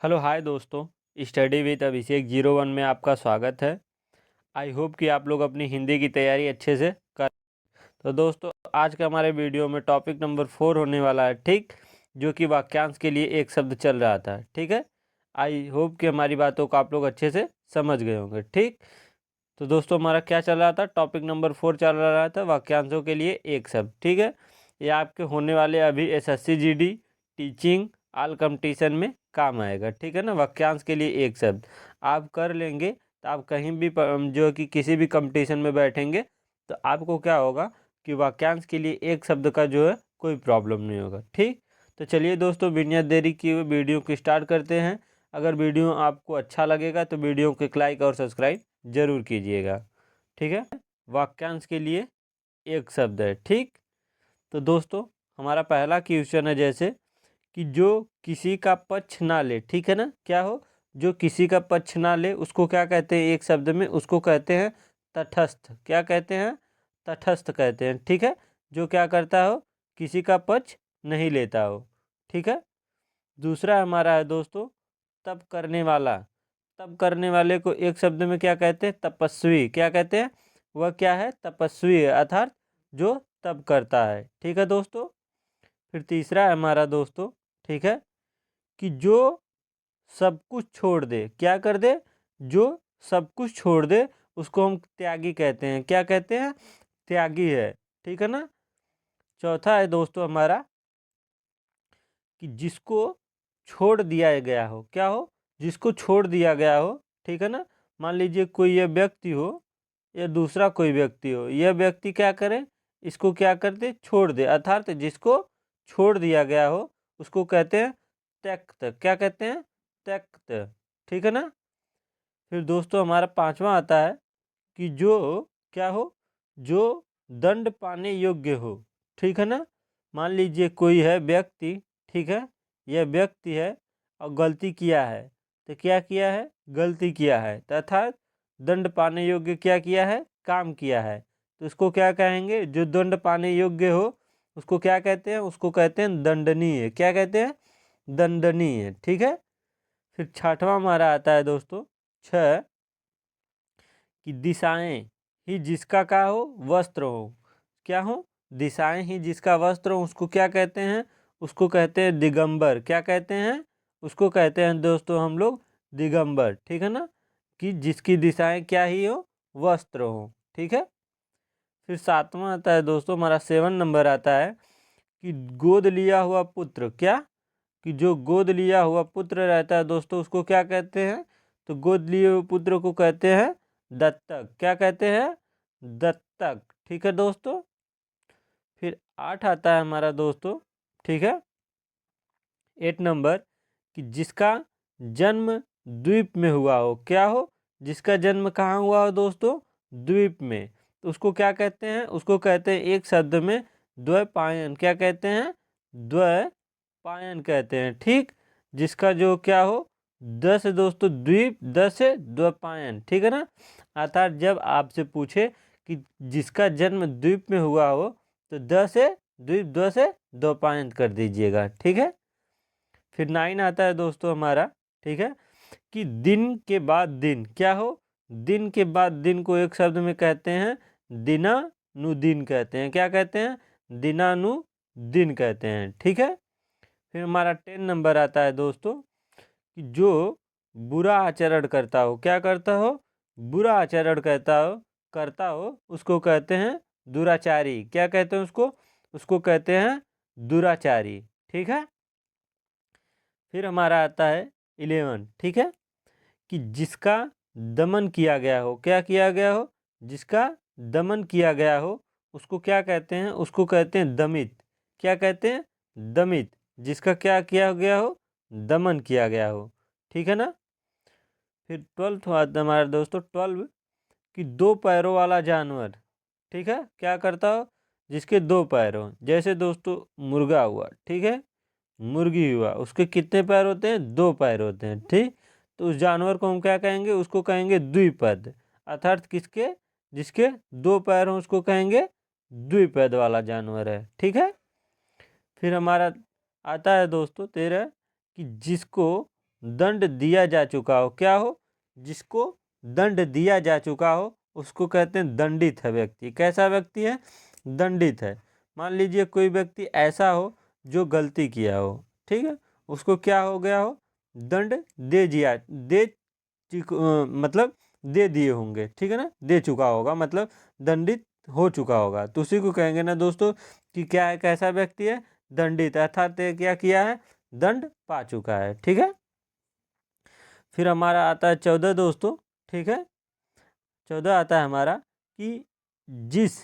Hello hi दोस्तों। Study with अभिषेक 01 में आपका स्वागत है। आई होप कि आप लोग अपनी हिंदी की तैयारी अच्छे से कर। तो दोस्तों आज का हमारे वीडियो में टॉपिक नंबर 4 होने वाला है, ठीक, जो कि वाक्यांश के लिए एक शब्द चल रहा था। ठीक है, आई होप कि हमारी बातों को आप लोग अच्छे से समझ गए होंगे। ठीक, तो दोस्तों हमारा क्या चल रहा था, टॉपिक नंबर 4 चल रहा था वाक्यांशों के लिए एक शब्द। ठीक है, ये आपके होने वाले अभी SSC GD teaching all competition में काम आएगा। ठीक है ना, वाक्यांश के लिए एक शब्द आप कर लेंगे तो आप कहीं भी जो कि किसी भी कंपटीशन में बैठेंगे तो आपको क्या होगा कि वाक्यांश के लिए एक शब्द का जो है कोई प्रॉब्लम नहीं होगा। ठीक, तो चलिए दोस्तों बिना देरी किए वीडियो को स्टार्ट करते हैं। अगर वीडियो आपको अच्छा लगेगा तो वीडियो को लाइक और सब्सक्राइब जरूर कीजिएगा। ठीक है, वाक्यांश के लिए एक शब्द है। ठीक, तो दोस्तों हमारा पहला क्वेश्चन है जैसे कि जो किसी का पक्ष ना ले। ठीक है ना, क्या हो, जो किसी का पक्ष ना ले उसको क्या कहते हैं, एक शब्द में उसको कहते हैं तटस्थ। क्या कहते हैं, तटस्थ कहते हैं। ठीक है, जो क्या करता हो, किसी का पक्ष नहीं लेता हो। ठीक है, दूसरा हमारा है दोस्तों तप करने वाला। तप करने वाले को एक शब्द में क्या कहते हैं, तपस्वी। क्या कहते हैं, वह क्या है, तपस्वी है, अर्थात जो तप करता है। ठीक है दोस्तों, फिर तीसरा है हमारा दोस्तों, ठीक है, कि जो सब कुछ छोड़ दे। क्या कर दे, जो सब कुछ छोड़ दे उसको हम त्यागी कहते हैं। क्या कहते हैं, त्यागी है। ठीक है ना, चौथा है दोस्तों हमारा कि जिसको छोड़ दिया गया हो। क्या हो, जिसको छोड़ दिया गया हो। ठीक है ना, मान लीजिए कोई यह व्यक्ति हो या दूसरा कोई व्यक्ति हो, यह व्यक्ति क्या करे, इसको क्या कर दे, छोड़ दे, अर्थात जिसको छोड़ दिया गया हो उसको कहते हैं त्यक्त। क्या कहते हैं, त्यक्त। ठीक है ना, फिर दोस्तों हमारा पांचवा आता है कि जो क्या हो, जो दंड पाने योग्य हो। ठीक है ना, मान लीजिए कोई है व्यक्ति, ठीक है, यह व्यक्ति है और गलती किया है। तो क्या किया है, गलती किया है, तथा दंड पाने योग्य क्या किया है, काम किया है। तो इसको क्या कहेंगे, जो दंड पाने योग्य हो उसको क्या कहते हैं, उसको कहते हैं दंडनीय। क्या कहते हैं, दंडनीय। ठीक है, फिर छठवां हमारा आता है दोस्तों, छह, कि दिशाएं ही जिसका क्या हो, वस्त्र हो। क्या हो, दिशाएं ही जिसका वस्त्र हो उसको क्या कहते हैं, उसको कहते हैं दिगंबर। क्या कहते हैं, उसको कहते हैं दोस्तों हम लोग दिगंबर। ठीक है ना, कि जिसकी दिशाएं क्या ही हो, वस्त्र हो। ठीक है, फिर सातवां आता है दोस्तों हमारा 7 नंबर आता है कि गोद लिया हुआ पुत्र। क्या, कि जो गोद लिया हुआ पुत्र रहता है दोस्तों उसको क्या कहते हैं, तो गोद लिए हुए पुत्र को कहते हैं दत्तक। क्या कहते हैं, दत्तक। ठीक है दोस्तों, फिर 8 आता है हमारा दोस्तों, ठीक है, 8 नंबर, कि जिसका जन्म द्वीप में हुआ हो। क्या हो, जिसका जन्म कहाँ हुआ हो दोस्तों, द्वीप में। तो उसको क्या कहते हैं, उसको कहते हैं एक शब्द में द्वैपायन। क्या कहते हैं, द्वैपायन कहते हैं। ठीक, जिसका जो क्या हो, दस है दोस्तों द्वीप, दस है द्वैपायन। ठीक है ना, अर्थात जब आपसे पूछे कि जिसका जन्म द्वीप में हुआ हो तो दस है द्वीप, दस है द्वैपायन कर दीजिएगा। ठीक है, फिर 9 आता है दोस्तों हमारा, ठीक है, कि दिन के बाद दिन। क्या हो, दिन के बाद दिन को एक शब्द में कहते हैं दिनानुदिन कहते हैं। क्या कहते हैं, दिनानुदिन कहते हैं। ठीक है, फिर हमारा 10 नंबर आता है दोस्तों कि जो बुरा आचरण करता हो। क्या करता हो, बुरा आचरण करता हो उसको कहते हैं दुराचारी। क्या कहते हैं उसको, उसको कहते हैं दुराचारी। ठीक है, फिर हमारा आता है 11, ठीक है, कि जिसका दमन किया गया हो। क्या किया गया हो, जिसका दमन किया गया हो उसको क्या कहते हैं, उसको कहते हैं दमित। क्या कहते हैं, दमित, जिसका क्या किया गया हो, दमन किया गया हो। ठीक है ना, फिर 12th आता है हमारे दोस्तों 12, कि दो पैरों वाला जानवर। ठीक है, क्या करता हो, जिसके दो पैर हो। जैसे दोस्तों मुर्गा हुआ, ठीक है, मुर्गी हुआ, उसके कितने पैर होते हैं, दो पैर होते हैं। ठीक, तो उस जानवर को हम क्या कहेंगे, उसको कहेंगे द्विपद, अर्थात किसके, जिसके दो पैर हों उसको कहेंगे द्विपद वाला जानवर है। ठीक है, फिर हमारा आता है दोस्तों 13, कि जिसको दंड दिया जा चुका हो, क्या हो, जिसको दंड दिया जा चुका हो उसको कहते हैं दंडित है व्यक्ति। कैसा व्यक्ति है, दंडित है। मान लीजिए कोई व्यक्ति ऐसा हो जो गलती किया हो, ठीक है, उसको क्या हो गया हो, दंड दे दिया, मतलब दे दिए होंगे, ठीक है ना, दे चुका होगा मतलब दंडित हो चुका होगा, तो उसी को कहेंगे ना दोस्तों कि क्या है, कैसा व्यक्ति है, दंडित, अर्थात क्या किया है, दंड पा चुका है, ठीक है। फिर हमारा आता है 14 दोस्तों, ठीक है, 14 आता है हमारा कि जिस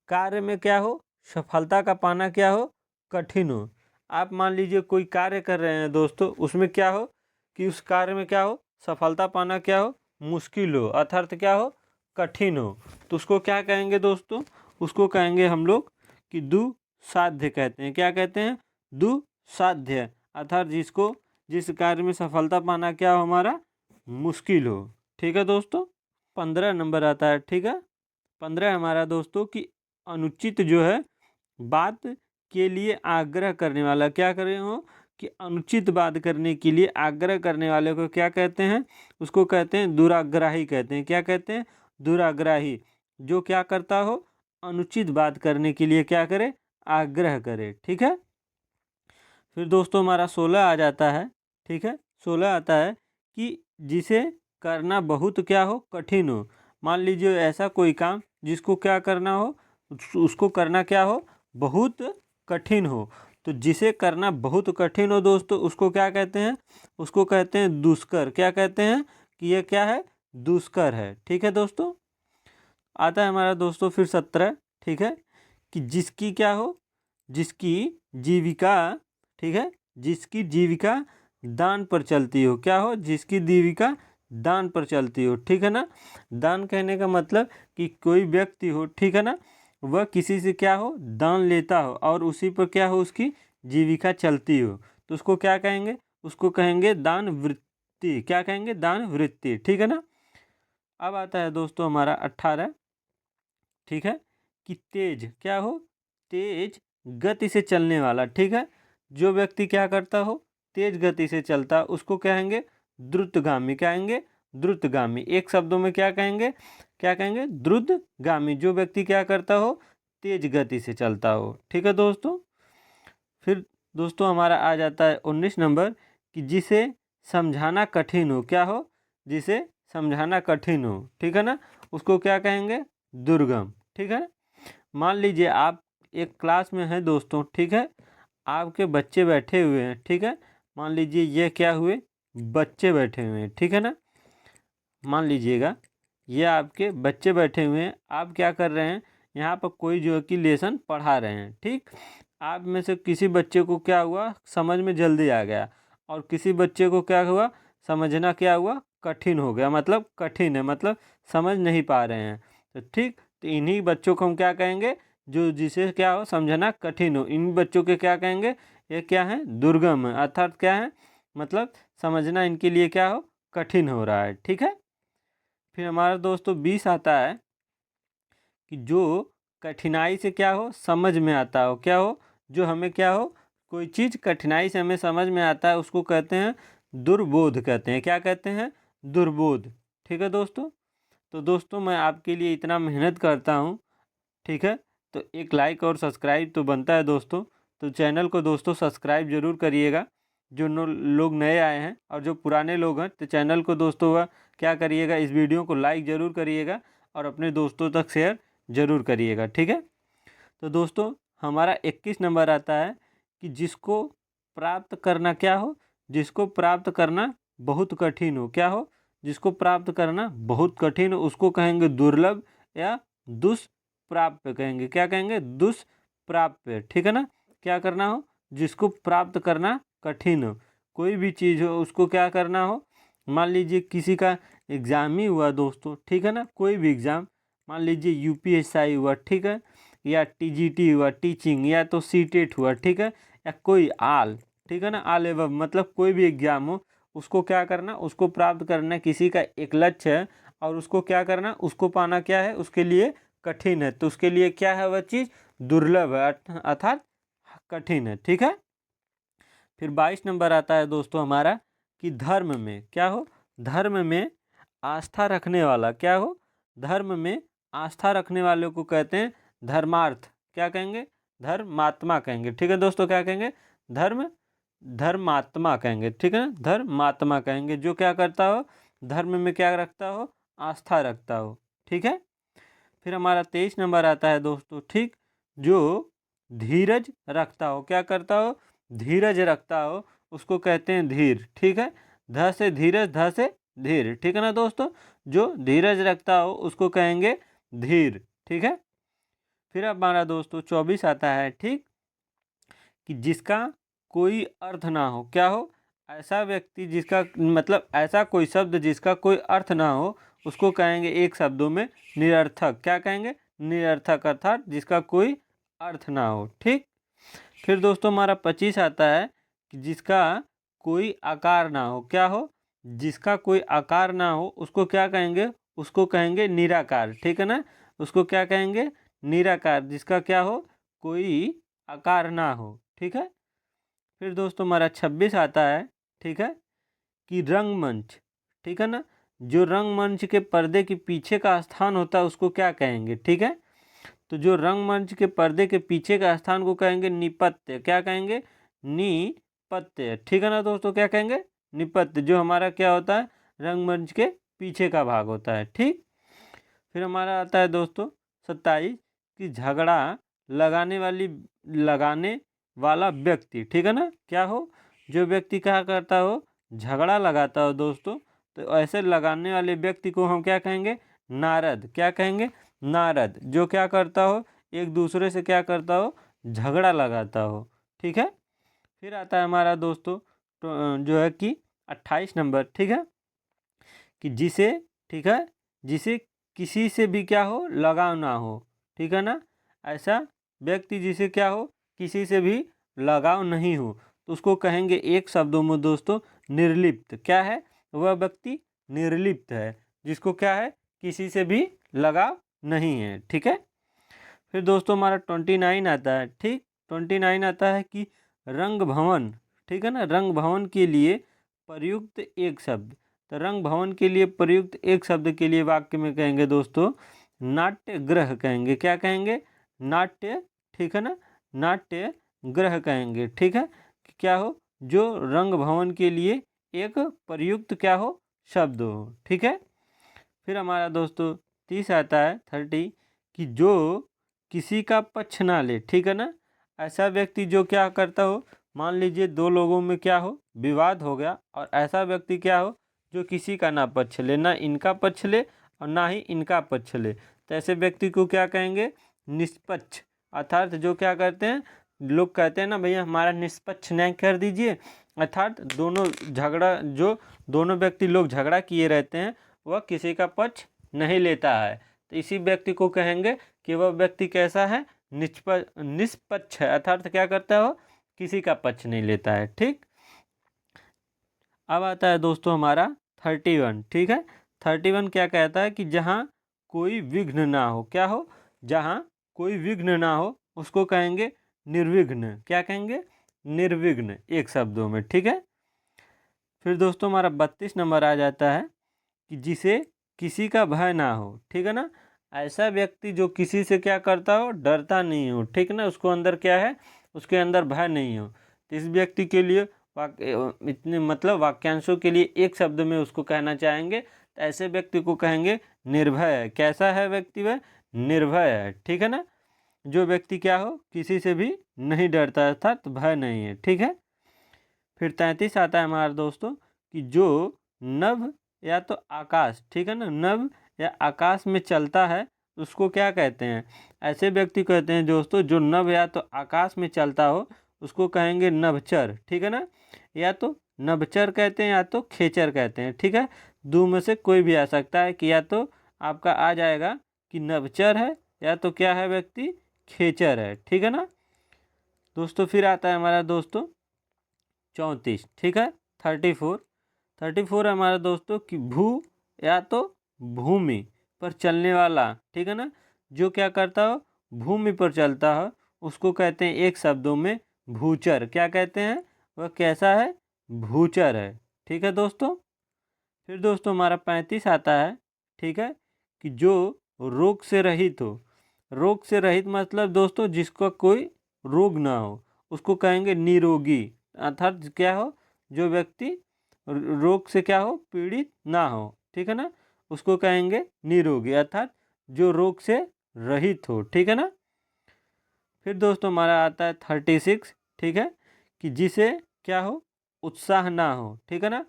कार्य में क्या हो, सफलता का पाना क्या हो, कठिन हो। आप मान लीजिए कोई कार्य कर रहे हैं दोस्तों, उसमें क्या हो कि उस कार्य में क्या हो, सफलता पाना क्या हो, मुश्किल हो, अर्थात क्या हो, कठिन हो, तो उसको क्या कहेंगे दोस्तों, उसको कहेंगे हम लोग कि दुसाध्य कहते हैं। क्या कहते हैं, दुसाध्य, अर्थात जिस कार्य में सफलता पाना क्या हो हमारा, मुश्किल हो, ठीक है दोस्तों। 15 नंबर आता है, ठीक है, 15 हमारा दोस्तों कि अनुचित जो है बात के लिए आग्रह करने वाला, क्या कर रहे हो कि अनुचित बात करने के लिए आग्रह करने वाले को क्या कहते हैं, उसको कहते हैं दुराग्राही कहते हैं। क्या कहते हैं, दुराग्राही, जो क्या करता हो, अनुचित बात करने के लिए क्या करे, आग्रह करे, ठीक है। फिर दोस्तों हमारा 16 आ जाता है, ठीक है, 16 आता है कि जिसे करना बहुत क्या हो, कठिन हो। मान लीजिए ऐसा कोई काम जिसको क्या करना हो, उसको करना क्या हो, बहुत कठिन हो, तो जिसे करना बहुत कठिन हो दोस्तों उसको क्या कहते हैं, उसको कहते हैं दुष्कर। क्या कहते हैं कि ये क्या है, दुष्कर है, ठीक है दोस्तों। आता है हमारा दोस्तों फिर 17, ठीक है, कि जिसकी क्या हो, जिसकी जीविका, ठीक है, जिसकी जीविका दान पर चलती हो, क्या हो, जिसकी जीविका दान पर चलती हो, ठीक है ना। दान कहने का मतलब कि कोई व्यक्ति हो, ठीक है ना, वह किसी से क्या हो, दान लेता हो और उसी पर क्या हो, उसकी जीविका चलती हो, तो उसको क्या कहेंगे, उसको कहेंगे दान वृत्ति। क्या कहेंगे, दान वृत्ति, ठीक है ना। अब आता है दोस्तों हमारा 18, ठीक है, कि तेज, क्या हो, तेज गति से चलने वाला, ठीक है, जो व्यक्ति क्या करता हो, तेज गति से चलता, उसको कहेंगे द्रुतगामी। क्या कहेंगे, द्रुतगामी, एक शब्दों में क्या कहेंगे, क्या कहेंगे, द्रुतगामी, जो व्यक्ति क्या करता हो, तेज गति से चलता हो, ठीक है दोस्तों। फिर दोस्तों हमारा आ जाता है 19 नंबर कि जिसे समझाना कठिन हो, क्या हो, जिसे समझाना कठिन हो, ठीक है ना, उसको क्या कहेंगे, दुर्गम, ठीक है। मान लीजिए आप एक क्लास में हैं दोस्तों, ठीक है, आपके बच्चे बैठे हुए हैं, ठीक है, मान लीजिए ये क्या हुए, बच्चे बैठे हुए हैं, ठीक है ना, मान लीजिएगा ये आपके बच्चे बैठे हुए हैं, आप क्या कर रहे हैं, यहाँ पर कोई जो है कि लेसन पढ़ा रहे हैं, ठीक, आप में से किसी बच्चे को क्या हुआ, समझ में जल्दी आ गया और किसी बच्चे को क्या हुआ, समझना क्या हुआ, कठिन हो गया, मतलब कठिन है, मतलब समझ नहीं पा रहे हैं, तो ठीक, तो इन्हीं बच्चों को हम क्या कहेंगे, जो जिसे क्या हो, समझना कठिन हो, इन बच्चों के क्या कहेंगे, ये क्या है, दुर्गम है, अर्थात क्या है, मतलब समझना इनके लिए क्या हो, कठिन हो रहा है, ठीक है। फिर हमारा दोस्तों 20 आता है कि जो कठिनाई से क्या हो, समझ में आता हो, क्या हो, जो हमें क्या हो, कोई चीज़ कठिनाई से हमें समझ में आता है उसको कहते हैं दुर्बोध कहते हैं। क्या कहते हैं, दुर्बोध, ठीक है दोस्तों। तो दोस्तों मैं आपके लिए इतना मेहनत करता हूँ, ठीक है, तो एक लाइक और सब्सक्राइब तो बनता है दोस्तों, तो चैनल को दोस्तों सब्सक्राइब जरूर करिएगा, जो लोग नए आए हैं, और जो पुराने लोग हैं तो चैनल को दोस्तों वह क्या करिएगा, इस वीडियो को लाइक ज़रूर करिएगा और अपने दोस्तों तक शेयर ज़रूर करिएगा, ठीक है। तो दोस्तों हमारा 21 नंबर आता है कि जिसको प्राप्त करना क्या हो, जिसको प्राप्त करना बहुत कठिन हो, क्या हो, जिसको प्राप्त करना बहुत कठिन हो उसको कहेंगे दुर्लभ या दुष्प्राप्य कहेंगे। क्या कहेंगे, दुष्प्राप्य, ठीक है ना। क्या करना हो, जिसको प्राप्त करना कठिन हो, कोई भी चीज़ हो उसको क्या करना हो, मान लीजिए किसी का एग्ज़ाम ही हुआ दोस्तों, ठीक है ना, कोई भी एग्ज़ाम, मान लीजिए यूपीएसआई हुआ, ठीक है, या टीजीटी हुआ टीचिंग, या तो सीटेट हुआ, ठीक है, या कोई आल, ठीक है ना, आल एवं मतलब कोई भी एग्जाम हो उसको क्या करना, उसको प्राप्त करना किसी का एक लक्ष्य है और उसको क्या करना, उसको पाना क्या है, उसके लिए कठिन है, तो उसके लिए क्या है, वह चीज़ दुर्लभ है, अर्थात कठिन है, ठीक है। फिर 22 नंबर आता है दोस्तों हमारा कि धर्म में क्या हो, धर्म में आस्था रखने वाला, क्या हो, धर्म में आस्था रखने वाले को कहते हैं धर्मार्थ, क्या कहेंगे, धर्मात्मा कहेंगे। ठीक है दोस्तों, क्या कहेंगे, धर्मात्मा कहेंगे। ठीक है ना, धर्मात्मा कहेंगे, जो क्या करता हो, धर्म में क्या रखता हो, आस्था रखता हो। ठीक है। फिर हमारा 23 नंबर आता है दोस्तों, ठीक, जो धीरज रखता हो, क्या करता हो, धीरज रखता हो, उसको कहते हैं धीर। ठीक है, ध से धीरज, ध से धीर। ठीक है ना दोस्तों, जो धीरज रखता हो उसको कहेंगे धीर। ठीक है। फिर हमारा दोस्तों 24 आता है, ठीक, कि जिसका कोई अर्थ ना हो, क्या हो, ऐसा व्यक्ति जिसका मतलब ऐसा कोई शब्द जिसका कोई अर्थ ना हो उसको कहेंगे एक शब्दों में निरर्थक। क्या कहेंगे, निरर्थक, अर्थात जिसका कोई अर्थ ना हो। ठीक। फिर दोस्तों हमारा 25 आता है कि जिसका कोई आकार ना हो, क्या हो, जिसका कोई आकार ना हो उसको क्या कहेंगे, उसको कहेंगे निराकार। ठीक है ना, उसको क्या कहेंगे, निराकार, जिसका क्या हो, कोई आकार ना हो। ठीक है। फिर दोस्तों हमारा 26 आता है, ठीक है, कि रंगमंच। ठीक है ना, जो रंगमंच के पर्दे के पीछे का स्थान होता है उसको क्या कहेंगे। ठीक है, तो जो रंगमंच के पर्दे के पीछे का स्थान को कहेंगे निपत्य। क्या कहेंगे, निपत्य। ठीक है ना दोस्तों, क्या कहेंगे, निपत्य, जो हमारा क्या होता है, रंगमंच के पीछे का भाग होता है। ठीक। फिर हमारा आता है दोस्तों 27, कि झगड़ा लगाने वाला व्यक्ति। ठीक है ना, क्या हो, जो व्यक्ति क्या करता हो, झगड़ा लगाता हो दोस्तों, तो ऐसे लगाने वाले व्यक्ति को हम क्या कहेंगे, नारद। क्या कहेंगे, नारद, जो क्या करता हो, एक दूसरे से क्या करता हो, झगड़ा लगाता हो। ठीक है। फिर आता है हमारा दोस्तों जो है कि 28 नंबर, ठीक है, कि जिसे, ठीक है, जिसे किसी से भी क्या हो, लगाव ना हो। ठीक है ना, ऐसा व्यक्ति जिसे क्या हो, किसी से भी लगाव नहीं हो, तो उसको कहेंगे एक शब्दों में दोस्तों निर्लिप्त। क्या है, वह व्यक्ति निर्लिप्त है, जिसको क्या है, किसी से भी लगाव नहीं है। ठीक है। फिर दोस्तों हमारा 29 आता है, ठीक, 29 आता है कि रंग भवन। ठीक है ना, रंग भवन के लिए प्रयुक्त एक शब्द, तो रंग भवन के लिए प्रयुक्त एक शब्द के लिए वाक्य में कहेंगे दोस्तों नाट्य ग्रह कहेंगे। क्या कहेंगे, नाट्य। ठीक है ना, नाट्य ग्रह कहेंगे। ठीक है, कि क्या हो, जो रंग भवन के लिए एक प्रयुक्त क्या हो, शब्द हो। ठीक है। फिर हमारा दोस्तों 30 आता है, 30, कि जो किसी का पक्ष ना ले। ठीक है ना, ऐसा व्यक्ति जो क्या करता हो, मान लीजिए दो लोगों में क्या हो, विवाद हो गया, और ऐसा व्यक्ति क्या हो, जो किसी का ना पक्ष ले, ना इनका पक्ष ले और ना ही इनका पक्ष ले, तो ऐसे व्यक्ति को क्या कहेंगे, निष्पक्ष। अर्थात जो क्या करते हैं, लोग कहते हैं ना, भैया हमारा निष्पक्ष न्याय कर दीजिए, अर्थात दोनों झगड़ा, जो दोनों व्यक्ति लोग झगड़ा किए रहते हैं वह किसी का पक्ष नहीं लेता है, तो इसी व्यक्ति को कहेंगे कि वह व्यक्ति कैसा है, निष्पक्ष है, अर्थात क्या करता है, वो किसी का पक्ष नहीं लेता है। ठीक। अब आता है दोस्तों हमारा 31। ठीक है, 31 क्या कहता है, कि जहाँ कोई विघ्न ना हो। क्या हो, जहाँ कोई विघ्न ना हो उसको कहेंगे निर्विघ्न। क्या कहेंगे, निर्विघ्न, एक शब्दों में। ठीक है। फिर दोस्तों हमारा 32 नंबर आ जाता है, कि जिसे किसी का भय ना हो। ठीक है ना, ऐसा व्यक्ति जो किसी से क्या करता हो, डरता नहीं हो। ठीक ना, उसको अंदर क्या है, उसके अंदर भय नहीं हो, तो इस व्यक्ति के लिए इतने मतलब वाक्यांशों के लिए एक शब्द में उसको कहना चाहेंगे, तो ऐसे व्यक्ति को कहेंगे निर्भय है। कैसा है व्यक्ति, वह निर्भय है। ठीक है ना, जो व्यक्ति क्या हो, किसी से भी नहीं डरता, अर्थात भय नहीं है। ठीक है। फिर 33 आता है हमारे दोस्तों, कि जो नभ या तो आकाश, ठीक है ना, नभ या आकाश में चलता है उसको क्या कहते हैं, ऐसे व्यक्ति कहते हैं दोस्तों जो नभ या तो आकाश में चलता हो उसको कहेंगे नभचर। ठीक है ना, या तो नभचर कहते हैं या तो खेचर कहते हैं। ठीक है, दो में से कोई भी आ सकता है, कि या तो आपका आ जाएगा कि नभचर है, या तो क्या है व्यक्ति, खेचर है। ठीक है ना दोस्तों। फिर आता है हमारा दोस्तों 34। ठीक है, 34 है हमारे दोस्तों, कि भू या तो भूमि पर चलने वाला। ठीक है ना, जो क्या करता हो, भूमि पर चलता हो उसको कहते हैं एक शब्दों में भूचर। क्या कहते हैं, वह कैसा है, भूचर है। ठीक है दोस्तों। फिर दोस्तों हमारा 35 आता है, ठीक है, कि जो रोग से रहित हो। रोग से रहित मतलब दोस्तों जिसका कोई रोग ना हो उसको कहेंगे निरोगी। अर्थात क्या हो, जो व्यक्ति रोग से क्या हो, पीड़ित ना हो, ठीक है ना, उसको कहेंगे निरोगी, अर्थात जो रोग से रहित हो, ठीक है ना। फिर दोस्तों हमारा आता है 36, ठीक है, कि जिसे क्या हो, उत्साह ना हो, ठीक है ना।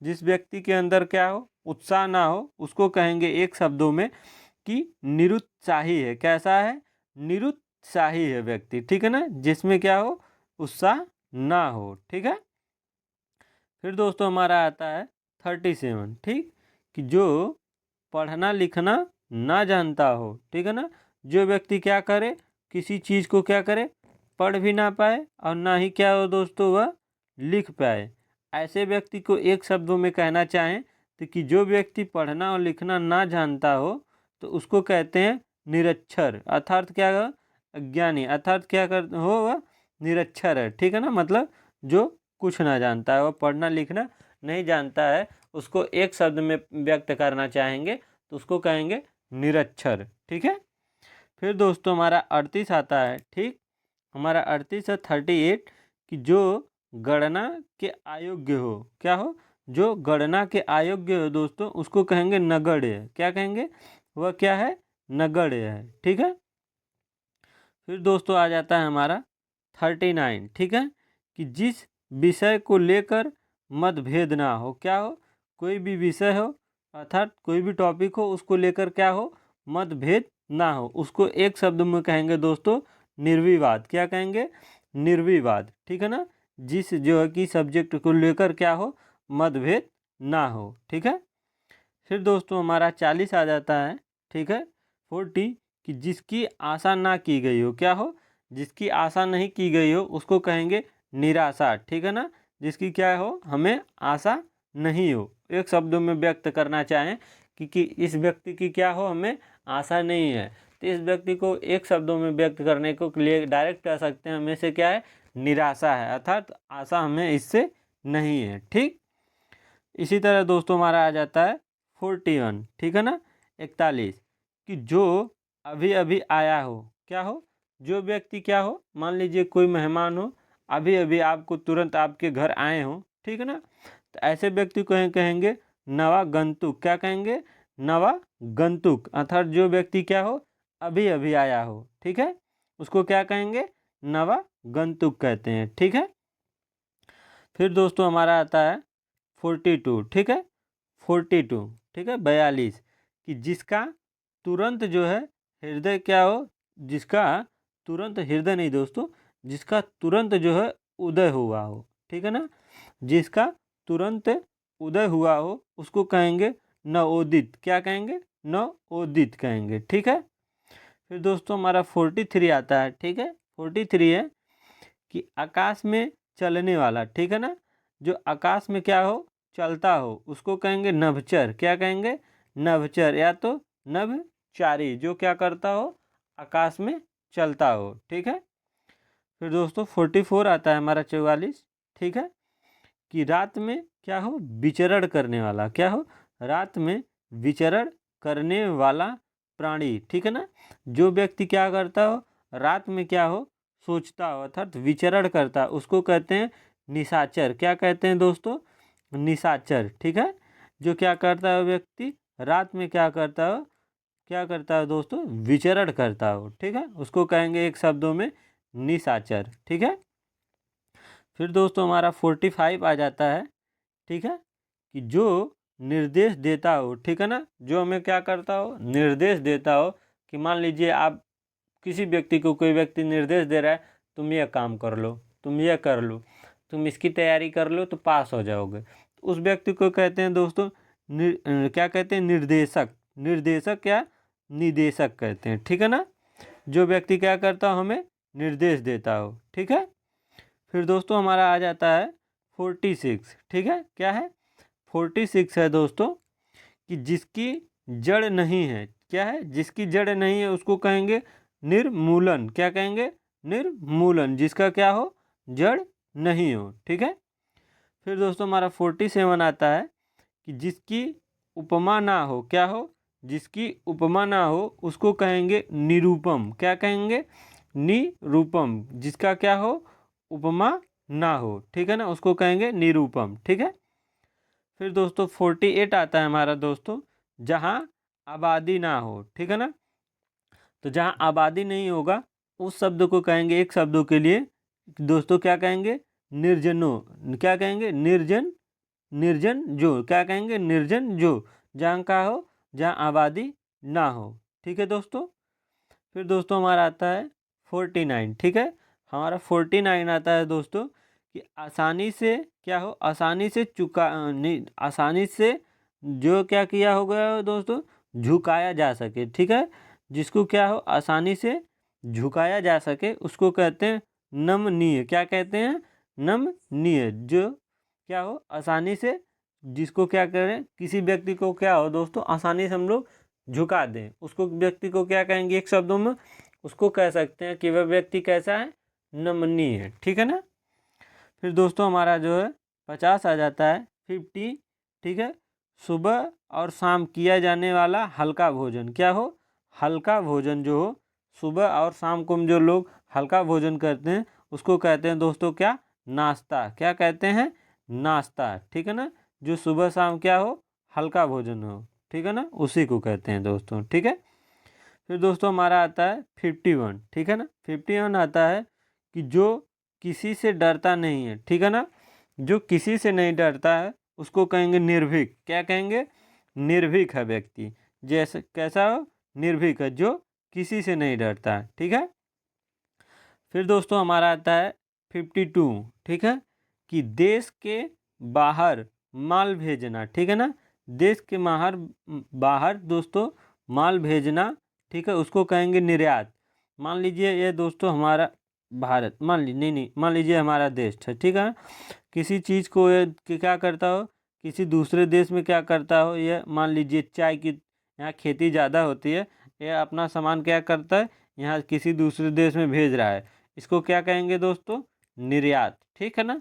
जिस व्यक्ति के अंदर क्या हो, उत्साह ना हो, उसको कहेंगे एक शब्दों में कि निरुत्साही है। कैसा है, निरुत्साही है व्यक्ति, ठीक है ना, जिसमें क्या हो, उत्साह ना हो, ठीक है। फिर दोस्तों हमारा आता है 37, ठीक, कि जो पढ़ना लिखना ना जानता हो, ठीक है ना। जो व्यक्ति क्या करे, किसी चीज़ को क्या करे, पढ़ भी ना पाए और ना ही क्या हो दोस्तों वह लिख पाए, ऐसे व्यक्ति को एक शब्दों में कहना चाहें तो कि जो व्यक्ति पढ़ना और लिखना ना जानता हो तो उसको कहते हैं निरक्षर। अर्थात क्या हो, अज्ञानी, अर्थात क्या कर हो, वह निरक्षर है, ठीक है ना, मतलब जो कुछ ना जानता है, वह पढ़ना लिखना नहीं जानता है, उसको एक शब्द में व्यक्त करना चाहेंगे तो उसको कहेंगे निरक्षर, ठीक है। फिर दोस्तों हमारा 38 आता है, ठीक, हमारा 38 है 38, कि जो गणना के अयोग्य हो। क्या हो, जो गणना के अयोग्य हो दोस्तों उसको कहेंगे नगण्य। क्या कहेंगे, वह क्या है, नगण्य है, ठीक है। फिर दोस्तों आ जाता है हमारा 39, ठीक है, कि जिस विषय को लेकर मतभेद ना हो। क्या हो, कोई भी विषय हो अर्थात कोई भी टॉपिक हो उसको लेकर क्या हो, मतभेद ना हो, उसको एक शब्द में कहेंगे दोस्तों निर्विवाद। क्या कहेंगे, निर्विवाद, ठीक है ना, जिस जो है कि सब्जेक्ट को लेकर क्या हो, मतभेद ना हो, ठीक है। फिर दोस्तों हमारा 40 आ जाता है, ठीक है, 40, कि जिसकी आशा ना की गई हो। क्या हो, जिसकी आशा नहीं की गई हो उसको कहेंगे निराशा, ठीक है ना, जिसकी क्या हो, हमें आशा नहीं हो, एक शब्दों में व्यक्त करना चाहें कि इस व्यक्ति की क्या हो, हमें आशा नहीं है, तो इस व्यक्ति को एक शब्दों में व्यक्त करने को लिए डायरेक्ट कह सकते हैं हमें से क्या है, निराशा है, अर्थात आशा हमें इससे नहीं है, ठीक। इसी तरह दोस्तों हमारा आ जाता है 41, ठीक है ना, 41, कि जो अभी अभी आया हो। क्या हो, जो व्यक्ति क्या हो, मान लीजिए कोई मेहमान हो, अभी अभी आपको तुरंत आपके घर आए हो, ठीक है ना, तो ऐसे व्यक्ति को कहेंगे नवा गंतुक। क्या कहेंगे, नवा गंतुक, अर्थात जो व्यक्ति क्या हो, अभी अभी आया हो, ठीक है, उसको क्या कहेंगे, नवा गंतुक कहते हैं, ठीक है। फिर दोस्तों हमारा आता है 42, ठीक है, 42, ठीक है, 42, कि जिसका तुरंत जो है हृदय क्या हो, जिसका तुरंत हृदय नहीं दोस्तों, जिसका तुरंत जो है उदय हुआ हो, ठीक है ना, जिसका तुरंत उदय हुआ हो उसको कहेंगे नवोदित। क्या कहेंगे, नवोदित कहेंगे, ठीक है। फिर दोस्तों हमारा 43 आता है, ठीक है, 43 है, कि आकाश में चलने वाला, ठीक है ना, जो आकाश में क्या हो, चलता हो, उसको कहेंगे नभचर। क्या कहेंगे, नभचर, या तो नभचारी, जो क्या करता हो, आकाश में चलता हो, ठीक है। फिर दोस्तों 44 आता है हमारा 44, ठीक है, कि रात में क्या हो, विचरण करने वाला। क्या हो, रात में विचरण करने वाला प्राणी, ठीक है ना, जो व्यक्ति क्या करता हो, रात में क्या हो, सोचता हो, अर्थात विचरण करता है, उसको कहते हैं निशाचर। क्या कहते हैं दोस्तों, निशाचर, ठीक है, जो क्या करता है व्यक्ति, रात में क्या करता हो, क्या करता है दोस्तों, विचरण करता हो, ठीक है, उसको कहेंगे एक शब्दों में निशाचर, ठीक है। फिर दोस्तों हमारा 45 आ जाता है, ठीक है, कि जो निर्देश देता हो, ठीक है ना, जो हमें क्या करता हो, निर्देश देता हो, कि मान लीजिए आप किसी व्यक्ति को, कोई व्यक्ति निर्देश दे रहा है, तुम यह काम कर लो, तुम यह कर लो, तुम इसकी तैयारी कर लो तो पास हो जाओगे, तो उस व्यक्ति को कहते हैं दोस्तों क्या कहते हैं, निर्देशक। निर्देशक क्या, निदेशक कहते हैं, ठीक है ना, जो व्यक्ति क्या करता हो, हमें निर्देश देता हो, ठीक है। फिर दोस्तों हमारा आ जाता है 46, ठीक है, क्या है, 46 है दोस्तों, कि जिसकी जड़ नहीं है। क्या है, जिसकी जड़ नहीं है उसको कहेंगे निर्मूलन। क्या कहेंगे, निर्मूलन, जिसका क्या हो, जड़ नहीं हो, ठीक है। फिर दोस्तों हमारा 47 आता है कि जिसकी उपमा ना हो, क्या हो, जिसकी उपमा ना हो उसको कहेंगे निरूपम। क्या कहेंगे? निरूपम। जिसका क्या हो, उपमा ना हो, ठीक है ना, उसको कहेंगे निरूपम। ठीक है। फिर दोस्तों 48 आता है हमारा दोस्तों, जहाँ आबादी ना हो, ठीक है ना। तो जहाँ आबादी नहीं होगा उस शब्द को कहेंगे, एक शब्दों के लिए दोस्तों क्या कहेंगे? निर्जनो। क्या कहेंगे? निर्जन। निर्जन जो, क्या कहेंगे? निर्जन जो। जहाँ का हो, जहाँ आबादी ना हो। ठीक है दोस्तों। फिर दोस्तों हमारा आता है 49। ठीक है। हमारा 49 आता है दोस्तों कि आसानी से क्या हो, आसानी से आसानी से जो क्या किया होगा दोस्तों, झुकाया जा सके। ठीक है। जिसको क्या हो, आसानी से झुकाया जा सके उसको कहते हैं नमनीय। क्या कहते हैं? नमनीय। जो क्या हो, आसानी से, जिसको क्या करें, किसी व्यक्ति को क्या हो दोस्तों, आसानी से हम लोग झुका दें, उसको व्यक्ति को क्या कहेंगे, एक शब्दों में उसको कह सकते हैं कि वह व्यक्ति कैसा है? नमनीय है। ठीक है ना। फिर दोस्तों हमारा जो है 50 आ जाता है, 50। ठीक है। सुबह और शाम किया जाने वाला हल्का भोजन। क्या हो? हल्का भोजन जो हो, सुबह और शाम को जो लोग हल्का भोजन करते हैं उसको कहते हैं दोस्तों क्या? नाश्ता। क्या कहते हैं? नाश्ता। ठीक है ना। जो सुबह शाम क्या हो, हल्का भोजन हो, ठीक है ना, उसी को कहते हैं दोस्तों। ठीक है। फिर दोस्तों हमारा आता है 51। ठीक है ना। 51 आता है कि जो किसी से डरता नहीं है। ठीक है ना। जो किसी से नहीं डरता है उसको कहेंगे निर्भीक। क्या कहेंगे? निर्भीक है व्यक्ति। जैसे कैसा हो? निर्भीक है, जो किसी से नहीं डरता है। ठीक है। फिर दोस्तों हमारा आता है 52। ठीक है। कि देश के बाहर माल भेजना। ठीक है ना। देश के बाहर, बाहर दोस्तों माल भेजना, ठीक है, उसको कहेंगे निर्यात। मान लीजिए ये दोस्तों हमारा भारत, मान लीजिए, नहीं मान लीजिए हमारा देश है, ठीक है। किसी चीज़ को ये क्या करता हो, किसी दूसरे देश में क्या करता हो, ये मान लीजिए चाय की यहाँ खेती ज़्यादा होती है, ये अपना सामान क्या करता है, यहाँ किसी दूसरे देश में भेज रहा है, इसको क्या कहेंगे दोस्तों? निर्यात। ठीक है ना।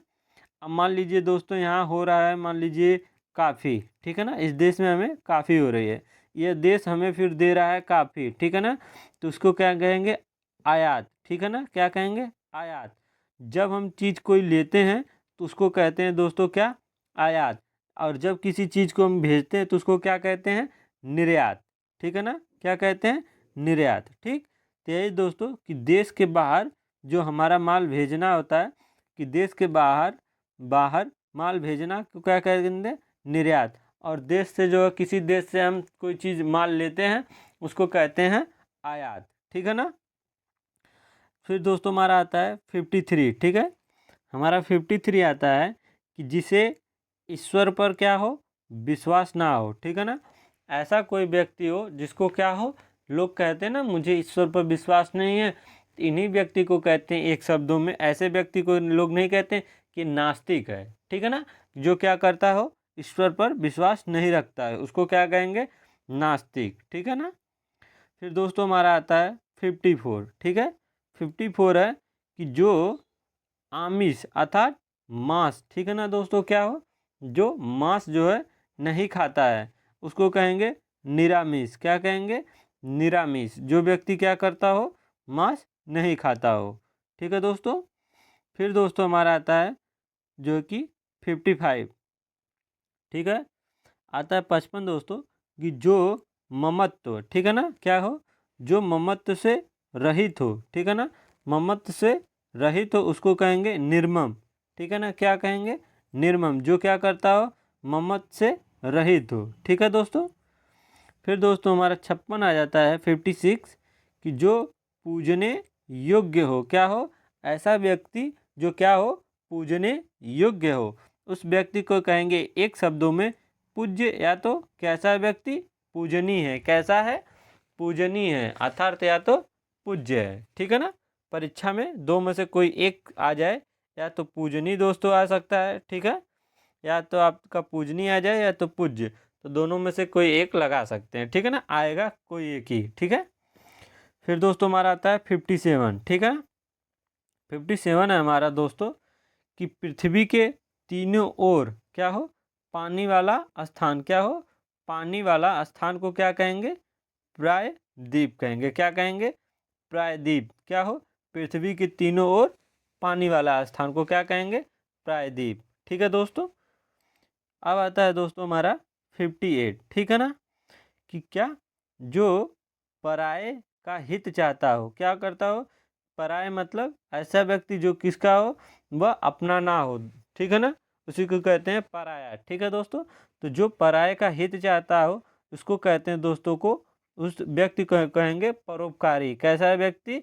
अब मान लीजिए दोस्तों यहाँ हो रहा है, मान लीजिए काफ़ी, ठीक है ना, इस देश में हमें काफ़ी हो रही है, यह देश हमें फिर दे रहा है काफ़ी, ठीक है ना, तो उसको क्या कहेंगे? आयात। ठीक है ना। क्या कहेंगे? आयात। जब हम चीज़ कोई लेते हैं तो उसको कहते हैं दोस्तों क्या? आयात। और जब किसी चीज़ को हम भेजते हैं तो उसको क्या कहते हैं? निर्यात। ठीक है ना। क्या कहते हैं? निर्यात। ठीक। तो यही दोस्तों कि देश के बाहर जो हमारा माल भेजना होता है, कि देश के बाहर, बाहर माल भेजना को क्या कहेंगे? निर्यात। और देश से जो है, किसी देश से हम कोई चीज़ माल लेते हैं उसको कहते हैं आयात। ठीक है ना। फिर दोस्तों हमारा आता है 53। ठीक है। हमारा 53 आता है कि जिसे ईश्वर पर क्या हो, विश्वास ना हो। ठीक है ना। ऐसा कोई व्यक्ति हो जिसको क्या हो, लोग कहते हैं ना मुझे ईश्वर पर विश्वास नहीं है, तो इन्हीं व्यक्ति को कहते हैं, एक शब्दों में ऐसे व्यक्ति को लोग नहीं कहते कि नास्तिक है। ठीक है ना। जो क्या करता हो, ईश्वर पर विश्वास नहीं रखता है, उसको क्या कहेंगे? नास्तिक। ठीक है ना। फिर दोस्तों हमारा आता है 54। ठीक है। 54 है कि जो आमिष अर्थात मांस, ठीक है ना दोस्तों, क्या हो, जो मांस जो है नहीं खाता है उसको कहेंगे निरामिष। क्या कहेंगे? निरामिष। जो व्यक्ति क्या करता हो, मांस नहीं खाता हो। ठीक है दोस्तों। फिर दोस्तों हमारा आता है जो कि 55। ठीक है। आता है 55 दोस्तों कि जो ममत्व, ठीक है ना, क्या हो, जो ममत्व से रहित हो। ठीक है ना। ममत्व से रहित हो उसको कहेंगे निर्मम। ठीक है ना। क्या कहेंगे? निर्मम। जो क्या करता हो, ममत्व से रहित हो। ठीक है दोस्तों। फिर दोस्तों हमारा 56 आ जाता है, 56, कि जो पूजने योग्य हो। क्या हो? ऐसा व्यक्ति जो क्या हो, पूजने योग्य हो, उस व्यक्ति को कहेंगे एक शब्दों में पूज्य, या तो कैसा व्यक्ति? पूजनीय है। कैसा है? पूजनीय है, अर्थात या तो पूज्य है। ठीक है ना। परीक्षा में दो में से कोई एक आ जाए, या तो पूजनीय दोस्तों आ सकता है, ठीक है, या तो आपका पूजनीय आ जाए या तो पूज्य, तो दोनों में से कोई एक लगा सकते हैं। ठीक है ना। आएगा कोई एक ही। ठीक है। फिर दोस्तों हमारा आता है 57। ठीक है। 57 है हमारा दोस्तों कि पृथ्वी के तीनों ओर क्या हो, पानी वाला स्थान, क्या हो, पानी वाला स्थान को क्या कहेंगे, प्रायद्वीप कहेंगे। क्या कहेंगे, प्रायद्वीप। क्या हो, पृथ्वी के तीनों ओर पानी वाला स्थान को क्या कहेंगे, प्रायद्वीप। ठीक है दोस्तों। अब आता है दोस्तों हमारा 58, ठीक है ना, कि क्या, जो पराये का हित चाहता हो, क्या करता हो, पराये मतलब ऐसा व्यक्ति जो किसका हो, वह अपना ना हो, ठीक है ना, उसी को कहते हैं पराया। ठीक है दोस्तों। तो जो पराये का हित चाहता हो उसको कहते हैं दोस्तों को, उस व्यक्ति को कहेंगे परोपकारी। कैसा है व्यक्ति,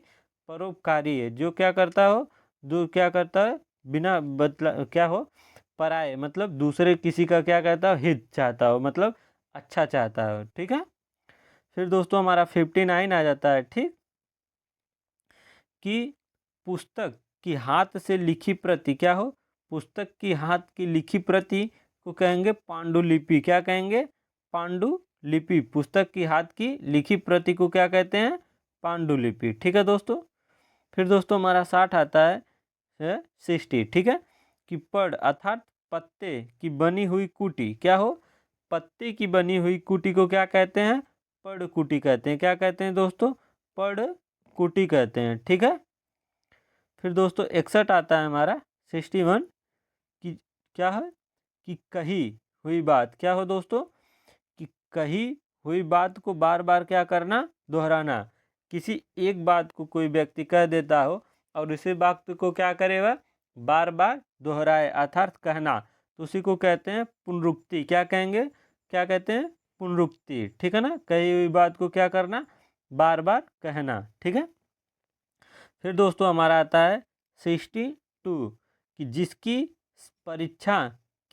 परोपकारी है, जो क्या करता हो, जो क्या करता है, बिना बतला क्या हो, पराये मतलब दूसरे किसी का क्या कहता हो, हित चाहता हो, मतलब अच्छा चाहता हो। ठीक है। फिर दोस्तों हमारा 59 आ जाता है, ठीक, कि पुस्तक की हाथ से लिखी प्रति, क्या हो, पुस्तक की हाथ की लिखी प्रति को कहेंगे पांडुलिपि। क्या कहेंगे, पांडुलिपि। पुस्तक की हाथ की लिखी प्रति को क्या कहते हैं, पांडुलिपि। ठीक है दोस्तों। फिर दोस्तों हमारा 60 आता है 60, ठीक है, कि पढ़ अर्थात पत्ते की बनी हुई कुटी। क्या हो, पत्ते की बनी हुई कुटी को क्या कहते हैं, पढ़ कुटी कहते हैं। क्या कहते हैं दोस्तों, पढ़ कुटी कहते हैं। ठीक है। फिर दोस्तों 61 आता है हमारा 61, कि क्या है, कि कही हुई बात। क्या हो दोस्तों, कि कही हुई बात को बार बार क्या करना, दोहराना। किसी एक बात को कोई व्यक्ति कह देता हो और उसी बात को क्या करेगा, बार बार दोहराए अर्थात कहना, तो उसी को कहते हैं पुनरुक्ति। क्या कहेंगे, क्या कहते हैं, पुनरुक्ति। ठीक है ना, कही हुई बात को क्या करना, बार बार कहना। ठीक है। फिर दोस्तों हमारा आता है 62, कि जिसकी परीक्षा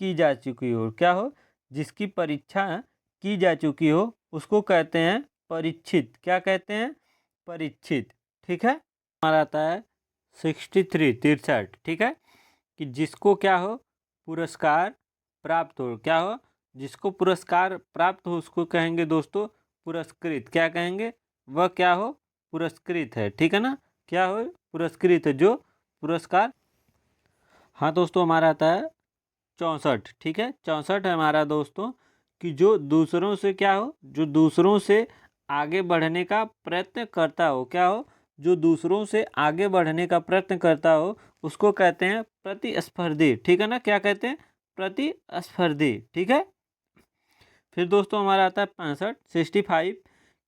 की जा चुकी हो। क्या हो, जिसकी परीक्षा की जा चुकी हो उसको कहते हैं परीक्षित। क्या कहते हैं, परीक्षित। ठीक है। हमारा आता है 63, 63, ठीक है, कि जिसको क्या हो, पुरस्कार प्राप्त हो। क्या हो, जिसको पुरस्कार प्राप्त हो उसको कहेंगे दोस्तों पुरस्कृत। क्या कहेंगे, वह क्या हो, पुरस्कृत है। ठीक है ना, क्या हो, पुरस्कृत है, जो पुरस्कार। हाँ दोस्तों हमारा आता है 64, ठीक है, 64 है हमारा दोस्तों, कि जो दूसरों से क्या हो, जो दूसरों से आगे बढ़ने का प्रयत्न करता हो। क्या हो, जो दूसरों से आगे बढ़ने का प्रयत्न करता हो उसको कहते हैं प्रतिस्पर्धी। ठीक है ना, क्या कहते हैं, प्रतिस्पर्धी। ठीक है। फिर दोस्तों हमारा आता है 65, 65,